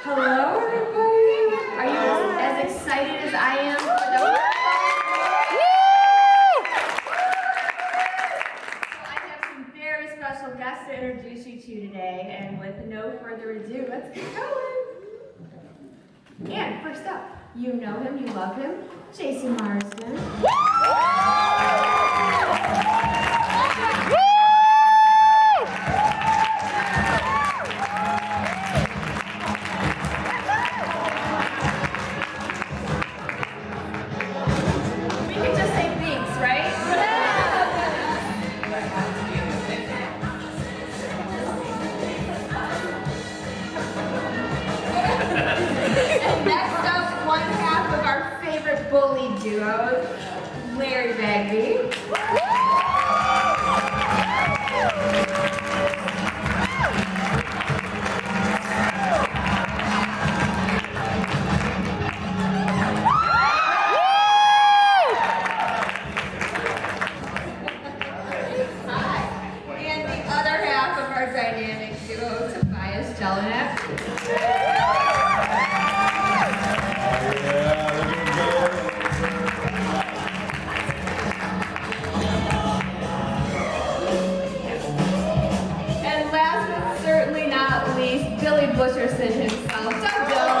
Hello, everybody. Are you as excited as I am for the So I have some very special guests to introduce you to today, and with no further ado, let's get going. And first up, you know him, you love him, Jason Marsden. Bully duos, Larry Bagby. Hi. And the other half of our dynamic duo, Tobias Jelinek. Billy Butcherson himself. Bill.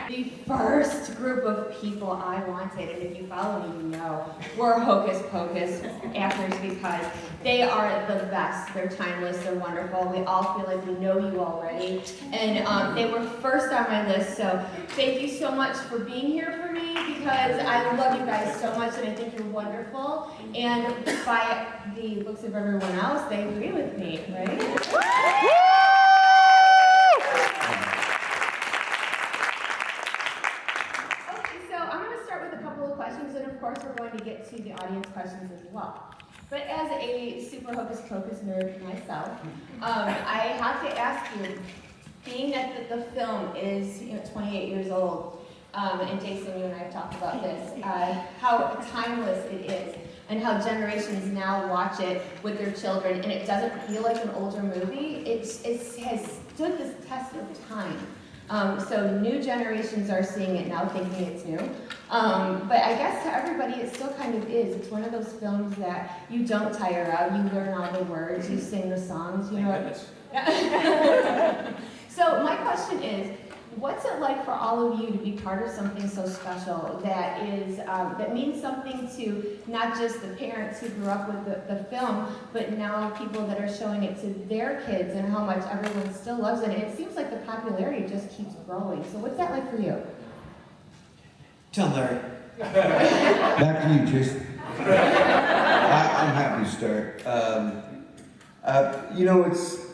The first group of people I wanted, and if you follow me, you know, were Hocus Pocus actors because they are the best. They're timeless, they're wonderful. We all feel like we know you already. And they were first on my list, so thank you so much for being here for me because I love you guys so much and I think you're wonderful. And by the looks of everyone else, they agree with me, right? And of course, we're going to get to the audience questions as well. But as a super Hocus Pocus nerd myself, I have to ask you, being that the film is 28 years old, and Jason, you and I have talked about this, how timeless it is, and how generations now watch it with their children, and it doesn't feel like an older movie. It has stood this test of time. So new generations are seeing it now thinking it's new. But I guess to everybody it still kind of is. It's one of those films that you don't tire of. You learn all the words, you sing the songs, you know. So my question is, what's it like for all of you to be part of something so special that is that means something to not just the parents who grew up with the film, but now people that are showing it to their kids and how much everyone still loves it. And it seems like the popularity just keeps growing. So what's that like for you? Tell Larry. Back to you, Jason. I'm happy to start.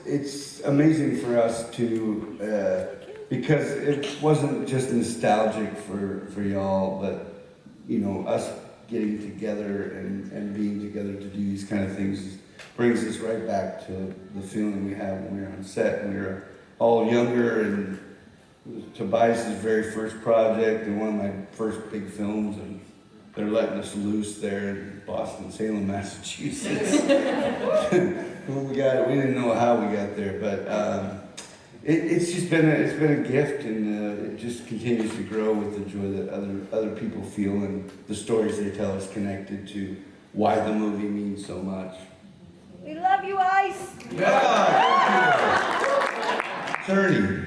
It's amazing for us to because it wasn't just nostalgic for y'all, but us getting together and being together to do these kind of things brings us right back to the feeling we had when we were on set. We were all younger, and it was Tobias' very first project and one of my first big films, and they're letting us loose there in Boston, Salem, Massachusetts. We didn't know how we got there, but it's just been a gift, and it just continues to grow with the joy that other people feel and the stories they tell us connected to why the movie means so much. We love you, Ice. Yeah. It's Ernie.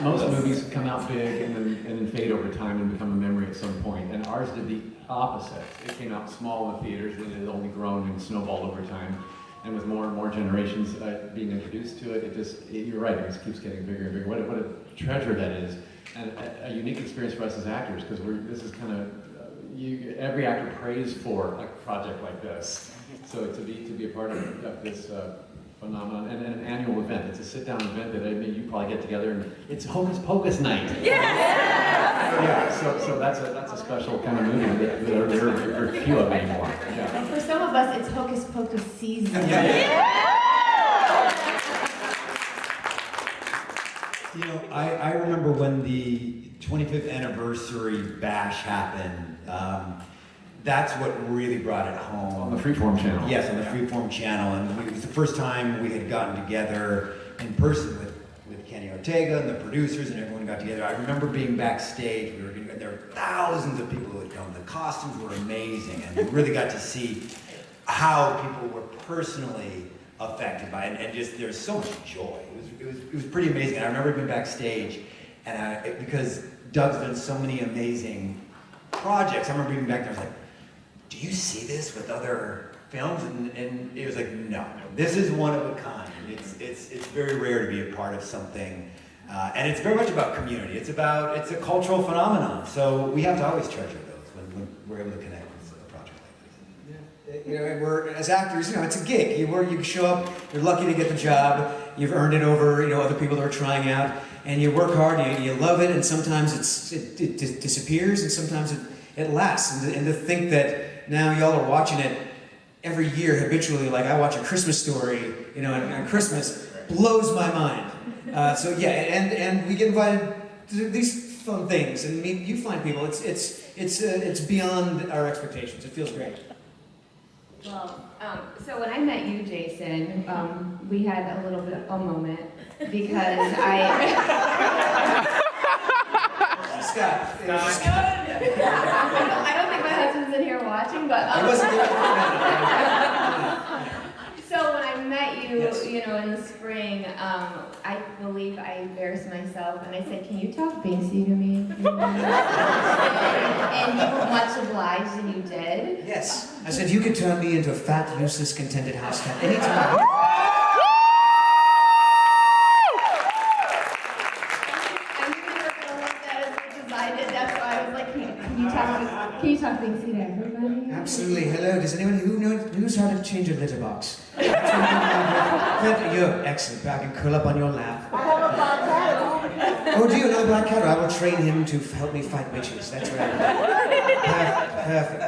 Most movies come out big and then fade over time and become a memory at some point. And ours did the opposite. It came out small in the theaters, and it has only grown and snowballed over time. And with more and more generations being introduced to it, you're right, it just keeps getting bigger and bigger. What a treasure that is, and a unique experience for us as actors, because this is kind of, every actor prays for a project like this. So to be a part of this phenomenon, and an annual event. It's a sit-down event that you probably get together, and it's Hocus Pocus night. Yeah, so that's a special kind of movie that there are few of anymore. Yeah. And for some of us, it's Hocus Pocus season. Yeah. You know, I remember when the 25th anniversary bash happened. That's what really brought it home. On the Freeform channel. Yes, on the Freeform channel, and it was the first time we had gotten together in person with Kenny Ortega and the producers, and everyone got together. I remember being backstage. There were thousands of people who had come. The costumes were amazing, and we really got to see how people were personally affected by it, and just there's so much joy. It was pretty amazing. And I remember being backstage, and because Doug's done so many amazing projects, I remember being back there. I was like, "Do you see this with other films?" And it was like, "No, this is one of a kind. It's very rare to be a part of something, and it's very much about community. It's a cultural phenomenon. So we have to always treasure those when we're able to connect with a project like this." You know, we're as actors, you know, it's a gig. You show up, you're lucky to get the job. You've earned it over, you know, other people that are trying out, and you work hard. You love it, and sometimes it disappears, and sometimes it lasts. And to think that now y'all are watching it every year habitually, like I watch A Christmas Story, you know, and Christmas blows my mind. So yeah, and we get invited to these fun things, and you find people. It's beyond our expectations. It feels great. Well, so when I met you, Jason, we had a little bit of a moment because Scott. I don't think my husband's in here watching, but I wasn't there. so when I met you, Yes. you know, in the spring, I believe I embarrassed myself and I said, "Can you talk Binksy to me?" and you were much obliged, and you did. Yes. I said, "You could turn me into a fat, useless, contented house cat anytime." Can you talk Binksy to everybody? Absolutely. Hello. Does anyone who's how to change a litter box? You're excellent. I can curl up on your lap. I have a black cat. Oh, do you know a black cat? I will train him to help me fight witches. That's right. Perfect.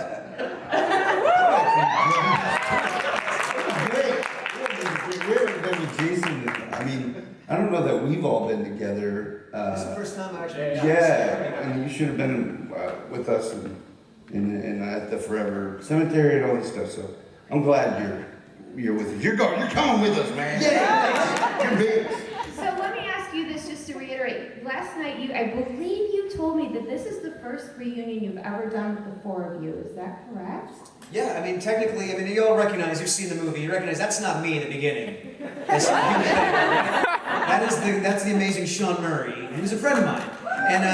We're with Jason. I mean, I don't know that we've all been together. It's the first time I actually. Yeah, and you should have been with us in at the Forever Cemetery and all this stuff. So I'm glad you're with us. You're coming with us, man. Yeah, you're big. So let me ask you this, just to reiterate. Last night, I believe you told me that this is the first reunion you've ever done with the four of you. Is that correct? Yeah, I mean, technically, you all recognize, you've seen the movie, you recognize that's not me in the beginning. That's the amazing Sean Murray, who's a friend of mine. And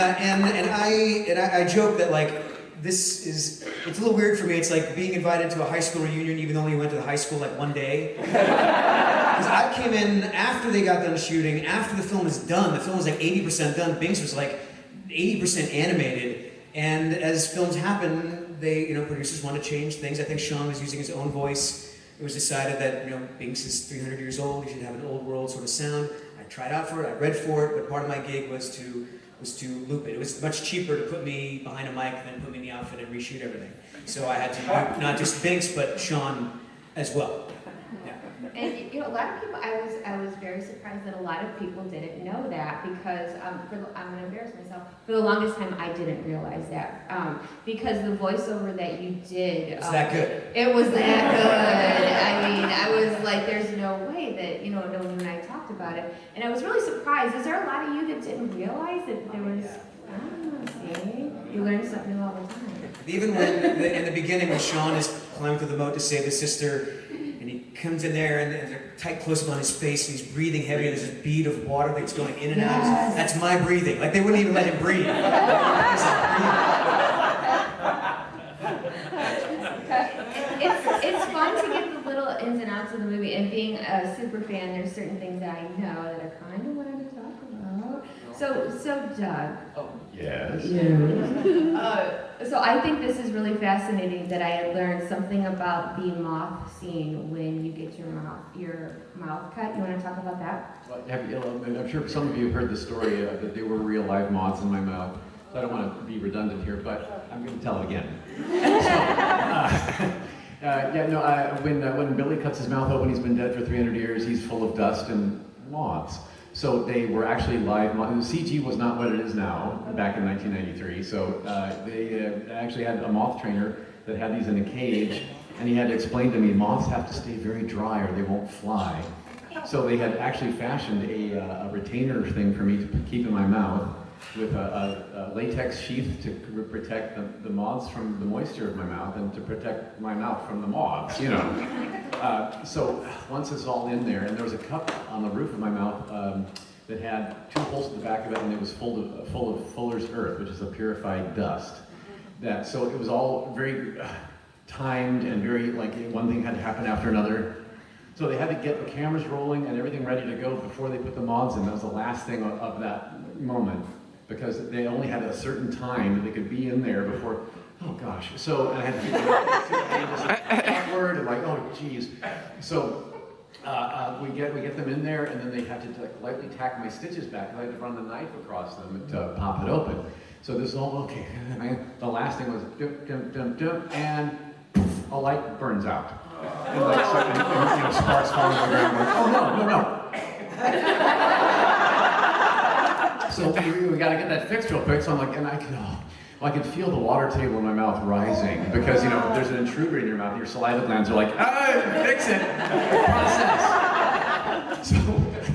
I joke that, like, it's a little weird for me. It's like being invited to a high school reunion even though you went to the high school like one day. Because I came in after they got done shooting, after the film is done. The film was like 80% done. Binx was like 80% animated. And as films happen, producers want to change things. I think Sean was using his own voice. It was decided that, Binx is 300 years old. He should have an old world sort of sound. I tried out for it. I read for it. But part of my gig was to loop it. It was much cheaper to put me behind a mic than put me in the outfit and reshoot everything. So I had to loop not just Binx, but Sean as well. Yeah. And a lot of people, I was very surprised that a lot of people didn't know that because I'm going to embarrass myself. For the longest time, I didn't realize that because the voiceover that you did Was that good? It was that good. I mean, I was like, there's no way that no one and I talked about it, and I was really surprised. Is there a lot of you that didn't realize that there was? See, you learn something new all the time. Even when in the beginning, when Sean is climbing through the moat to save his sister. And he comes in there, and there's a tight close-up on his face, and he's breathing heavy, and there's this bead of water that's going in and out. Yes. That's my breathing. Like, they wouldn't even let him breathe. It's fun to get the little ins and outs of the movie, and being a super fan, there's certain things that I know that are kind of what I'm talking about. So Doug. Oh, yes. So I think this is really fascinating that I had learned something about the moth scene when you get your mouth cut. You want to talk about that? Well, I'm sure some of you have heard the story that there were real live moths in my mouth. So I don't want to be redundant here, but I'm going to tell it again. When Billy cuts his mouth open, he's been dead for 300 years. He's full of dust and moths. So they were actually live. CG was not what it is now back in 1993. So they actually had a moth trainer that had these in a cage, and he had to explain to me moths have to stay very dry or they won't fly. So they had actually fashioned a retainer thing for me to keep in my mouth with a latex sheath to protect the moths from the moisture of my mouth and to protect my mouth from the moths, you know. So once it's all in there, and there was a cup on the roof of my mouth that had 2 holes at the back of it, and it was full of Fuller's Earth, which is a purified dust. So it was all very timed and very, like, one thing had to happen after another. So they had to get the cameras rolling and everything ready to go before they put the moths in. That was the last thing of that moment, because they only had a certain time that they could be in there before, oh gosh. So I had to get awkward and like, oh geez. So we get them in there, and then they had to like, lightly tack my stitches back. I had to run the knife across them to pop it open. So this is all okay. The last thing was dum, dum, dum, dum, and poof, a light burns out. And like, so, you know, sparks falling on the ground. Like, oh no. So we got to get that fixed real quick. So I'm like, and I could feel the water table in my mouth rising because, you know, if there's an intruder in your mouth, your saliva glands are like, fix it, process. So I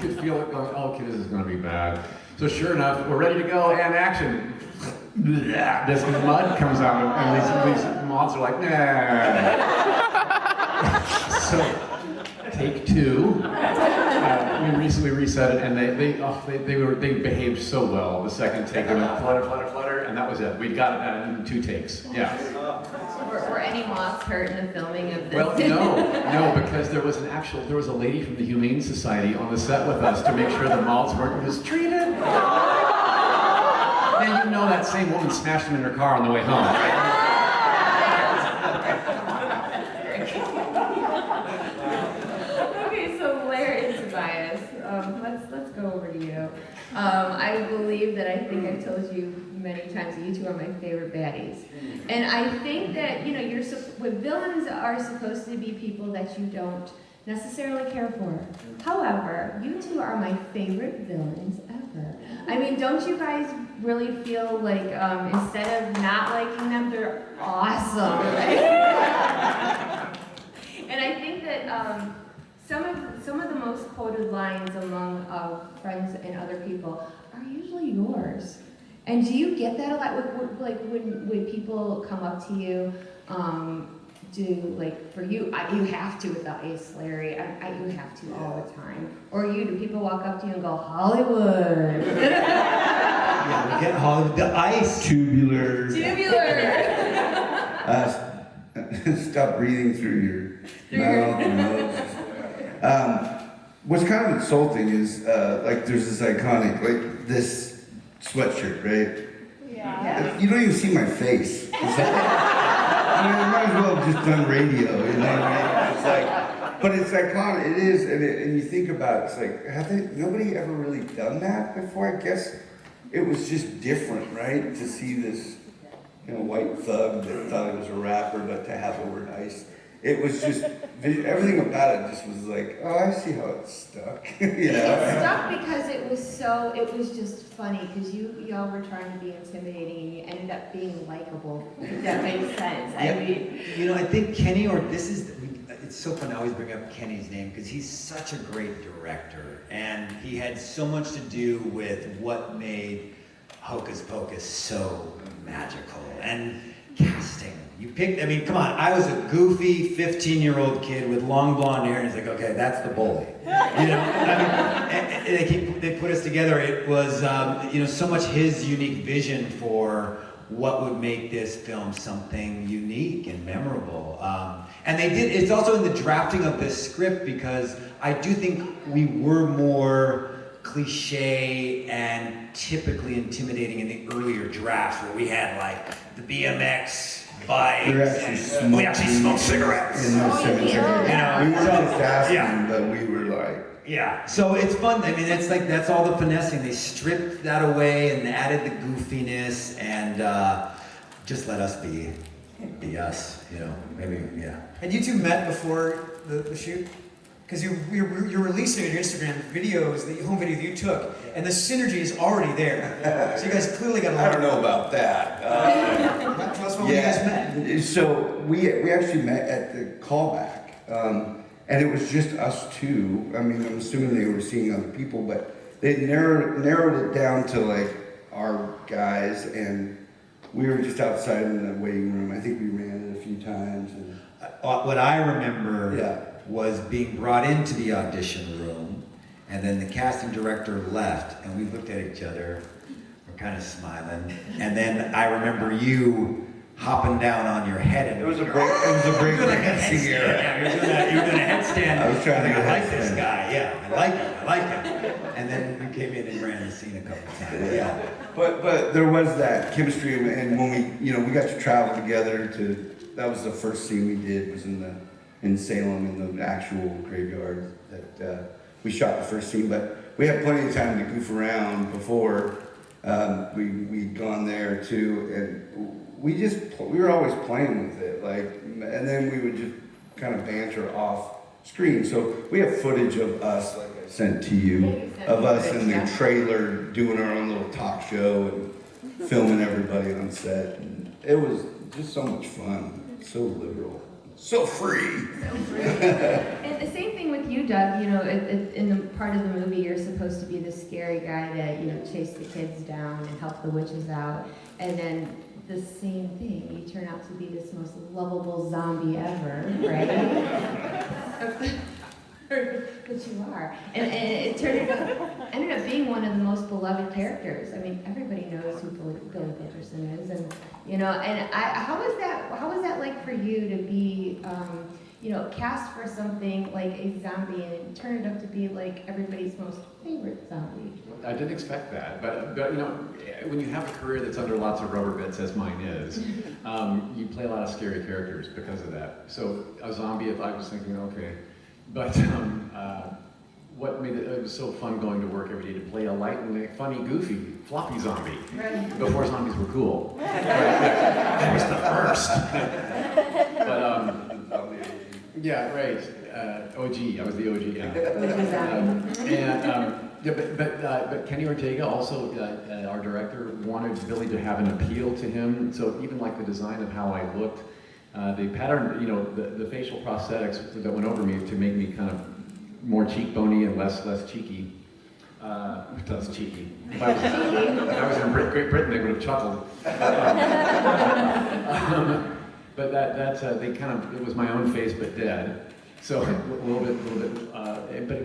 could feel it going, oh, okay, this is going to be bad. So sure enough, we're ready to go, and action. This mud comes out, and these moths are like, nah. So, take 2. We recently reset it, and they behaved so well. The second take, they went flutter, and that was it. We got it in 2 takes. Yeah. Were any moths hurt in the filming of this? Well, no, because there was a lady from the Humane Society on the set with us to make sure the moths weren't mistreated. And you know that same woman smashed them in her car on the way home, right? Let's go over to you. I believe that I think I've told you many times that you 2 are my favorite baddies. And I think that, you know, villains are supposed to be people that you don't necessarily care for. However, you 2 are my favorite villains ever. I mean, don't you guys really feel like instead of not liking them, they're awesome, right? And I think that some of the most quoted lines among friends and other people are usually yours. And do you get that a lot? Like when people come up to you, for you, you have to with the Ace Larry, you have to all the time. Or do people walk up to you and go, Hollywood? Yeah, we get Hollywood, the ice. Tubular. Stop breathing through your mouth and nose. What's kind of insulting is, like, there's this iconic, like, this sweatshirt, right? Yeah. You don't even see my face. It's like, I mean, I might as well have just done radio, you know what I mean? It's like, but it's iconic, it is, and you think about it, it's like, nobody ever really done that before? I guess it was just different, right? To see this, you know, white thug that thought he was a rapper, but to have the word ice. It was just, everything about it just was like, oh, I see how it's stuck. You know? It stuck because it was just funny, because y'all were trying to be intimidating, and you ended up being likable, if that makes sense. Yeah. I mean, you know, I think Kenny, it's so fun to always bring up Kenny's name, because he's such a great director, and he had so much to do with what made Hocus Pocus so magical. And casting. You picked, I mean, come on, I was a goofy 15-year-old kid with long blonde hair, and it's like, okay, that's the bully. You know, I mean, they put us together. It was, you know, so much his unique vision for what would make this film something unique and memorable. And they did, it's also in the drafting of this script, because I do think we were more cliche and typically intimidating in the earlier drafts, where we had like the BMX bikes. We actually smoked cigarettes. In the cemetery. You know, we were just asking, yeah. but we were like, yeah, so it's fun. I mean, it's like, that's all the finessing. They stripped that away and added the goofiness, and just let us be us, you know, maybe, yeah. Had you 2 met before the shoot? because you're releasing on your Instagram videos, the home video that you took, and the synergy is already there. So you guys clearly got a lot. I don't know about that. Tell us when you guys met. So we actually met at the callback, and it was just us two. I mean, I'm assuming they were seeing other people, but they narrowed it down to like our guys, and we were just outside in the waiting room. I think we ran it a few times. And What I remember was being brought into the audition room, and then the casting director left, and we looked at each other, we're kind of smiling, and then I remember you hopping down on your head, and it was a break. It was a break. You were like a headstand. Yeah, you were doing a headstand. I was trying to get I like a this headstand. guy. Yeah, I like him. And then you came in and ran the scene a couple of times. Yeah. But there was that chemistry, and when we got to travel together that was the first scene we did, was in Salem, in the actual graveyard that we shot the first scene. But we had plenty of time to goof around before we'd gone there too, and we were always playing with it, and then we would just kind of banter off screen. So we have footage of us, like I sent to you, of us in the trailer doing our own little talk show and filming everybody on set. And it was just so much fun, so liberal, so free. And the same thing with you, Doug. In the part of the movie, you're supposed to be the scary guy that chase the kids down and help the witches out, and then the same thing. You turn out to be this most lovable zombie ever, right? But you are, and it ended up being one of the most beloved characters. I mean, everybody knows who Billy Butcherson is, and how was that like for you to be, cast for something like a zombie and turn it up to be like everybody's most favorite zombie? I didn't expect that, but when you have a career that's under lots of rubber bits, as mine is, you play a lot of scary characters because of that. So a zombie, if I was thinking, okay. But what made it was so fun going to work every day to play a light and funny, goofy, floppy zombie. Right. Before zombies were cool. That was the first. But yeah, right. OG. I was the OG. Yeah. But Kenny Ortega, also our director, wanted Billy to have an appeal to him. So even like the design of how I looked. The pattern, the facial prosthetics that went over me to make me kind of more cheekbony and less cheeky. That's cheeky. If I was in Great Britain, they would have chuckled. But it was my own face but dead. So a little bit. But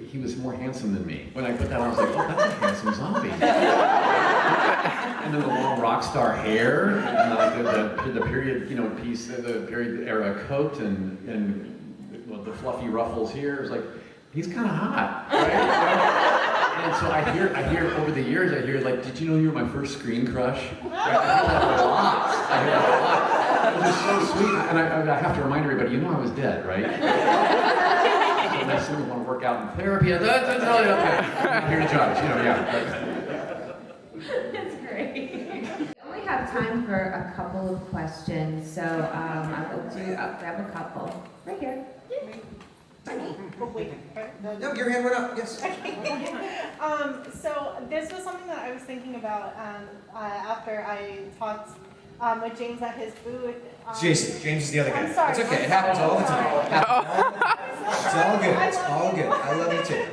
he was more handsome than me. When I put that on, I was like, oh, that's a handsome zombie. And then the long rock star hair, and the period, piece, the period era coat, and the fluffy ruffles here. It was like, he's kind of hot, right? And so I hear over the years, like, did you know you were my first screen crush? I hear that a lot. It was so sweet, and I have to remind everybody, I was dead, right? So unless someone want to work out in therapy, that's really okay. I'm here to judge, yeah. That's great. We only have time for a couple of questions, so I'll grab a couple. Right here. No, your hand went up. Yes. So this was something that I was thinking about after I talked with James at his booth. Jason. James is the other guy. I'm sorry. It's okay. It happens all the time. It's all good. It's all good. I love you too.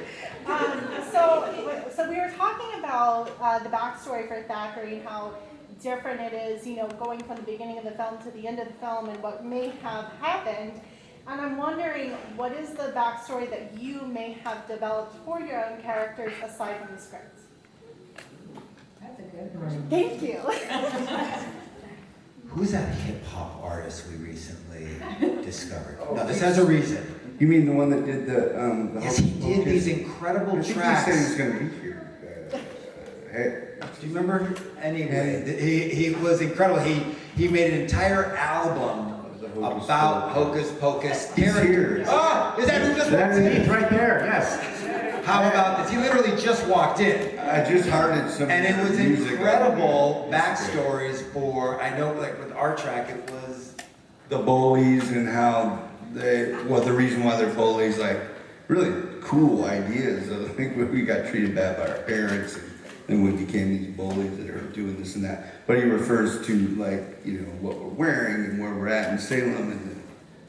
So we were talking about the backstory for Thackeray and how different it is, going from the beginning of the film to the end of the film and what may have happened. And I'm wondering, what is the backstory that you may have developed for your own characters aside from the script? That's a good one. Thank you. Who's that hip hop artist we recently discovered? No, this has a reason. You mean the one that did the Yes, he Hocus did Pocus? these incredible I think tracks. he said he was going to be here. Do you remember? Anyway, he was incredible. He made an entire album about Hocus Pocus characters. Oh, is that who just walked in? He's right there, yes. How about this? He literally just walked in. I just heard some And it was music. incredible backstories for, I know like with our track, it was The bullies and how the reason why they're bullies, like really cool ideas. I think we got treated bad by our parents, and we became these bullies that are doing this and that. But he refers to, like, you know, what we're wearing and where we're at in Salem,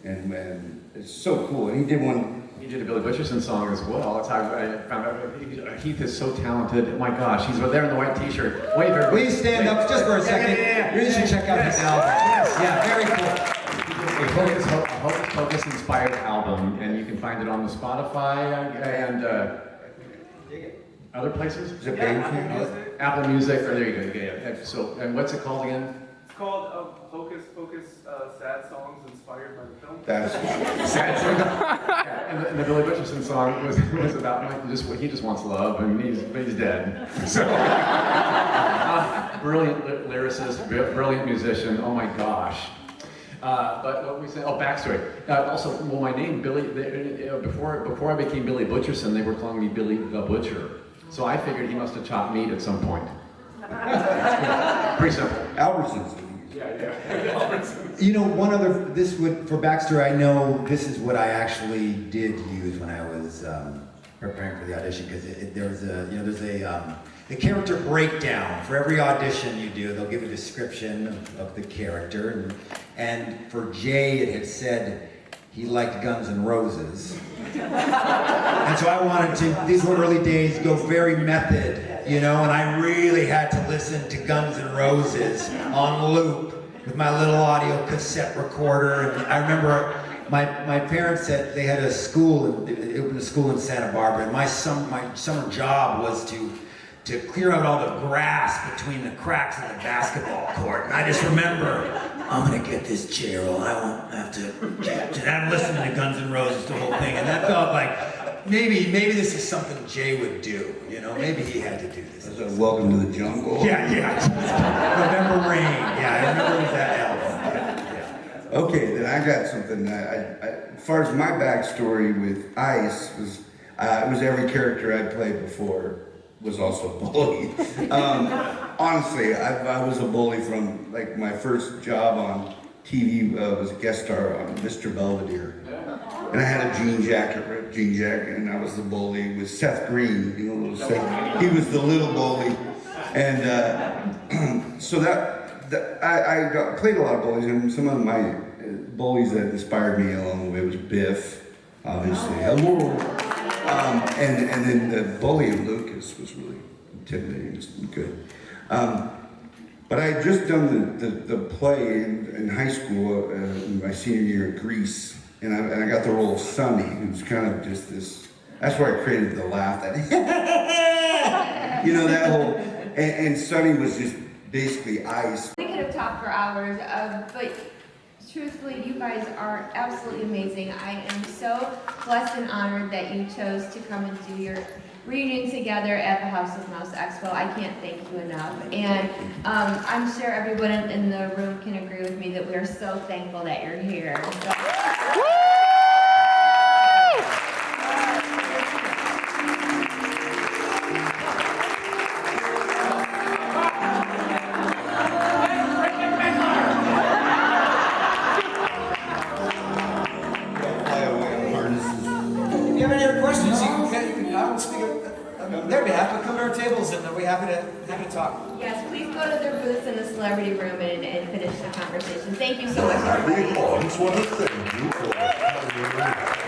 and it's so cool. And he did one. He did a Billy Butcherson song as well. That's how I found out. Heath is so talented. Oh my gosh, he's there in the white t-shirt. Wait, Will you stand up just for a second? You really should check out his album. Yeah, very cool. A Hocus Pocus inspired album, and you can find it on the Spotify and other places. Is it Bandcamp? Apple Music. Or there you go. Yeah. So, and what's it called again? It's called Hocus Pocus Sad Songs Inspired by the Film. That's Sad song. Yeah, and the Billy Butcherson song was about he just wants love, and he's dead. So brilliant lyricist, brilliant musician. Oh my gosh. But what we say? Oh, backstory. Also, well, my name Billy. Before I became Billy Butcherson, they were calling me Billy the Butcher. So I figured he must have chopped meat at some point. Pretty simple. Albertsons. Yeah. You know, for backstory, I know this is what I actually did use when I was preparing for the audition, because there's a character breakdown. For every audition you do, they'll give a description of the character, and for Jay, it had said he liked Guns N' Roses. And so I wanted to, these were early days, go very method, you know, and I really had to listen to Guns N' Roses on loop with my little audio cassette recorder. And I remember my parents said they had a school, they opened a school in Santa Barbara, and my summer job was to clear out all the grass between the cracks of the basketball court. And I just remember, I'm gonna get this chair, or I won't have to. I'm listening to Guns N' Roses the whole thing, and that felt like maybe this is something Jay would do. You know, maybe he had to do this. Welcome to the Jungle. Yeah. November Rain. Yeah, I remember that album. Yeah. Okay, then I got something. As far as my backstory with Ice was, it was every character I'd played before was also a bully. Honestly, I was a bully from, like, my first job on TV was a guest star on Mr. Belvedere. And I had a jean jacket, and I was the bully with Seth Green, you know, little Seth. He was the little bully. And so I played a lot of bullies, and some of my bullies that inspired me along the way was Biff, obviously. Hello. And then the bully of Lucas was really intimidating. It was good. But I had just done the play in high school, my senior year at Grease, and I got the role of Sonny, who's kind of just this. That's where I created the laugh. That you know, that whole. And Sonny was just basically Ice. We could have talked for hours, but truthfully, you guys are absolutely amazing. I am so blessed and honored that you chose to come and do your reunion together at the House of Mouse Expo. I can't thank you enough. And I'm sure everyone in the room can agree with me that we are so thankful that you're here. On their behalf, but come to our tables and we'll be happy to talk. Yes, please go to their booths in the celebrity room and finish the conversation. Thank you so much. I want to thank you for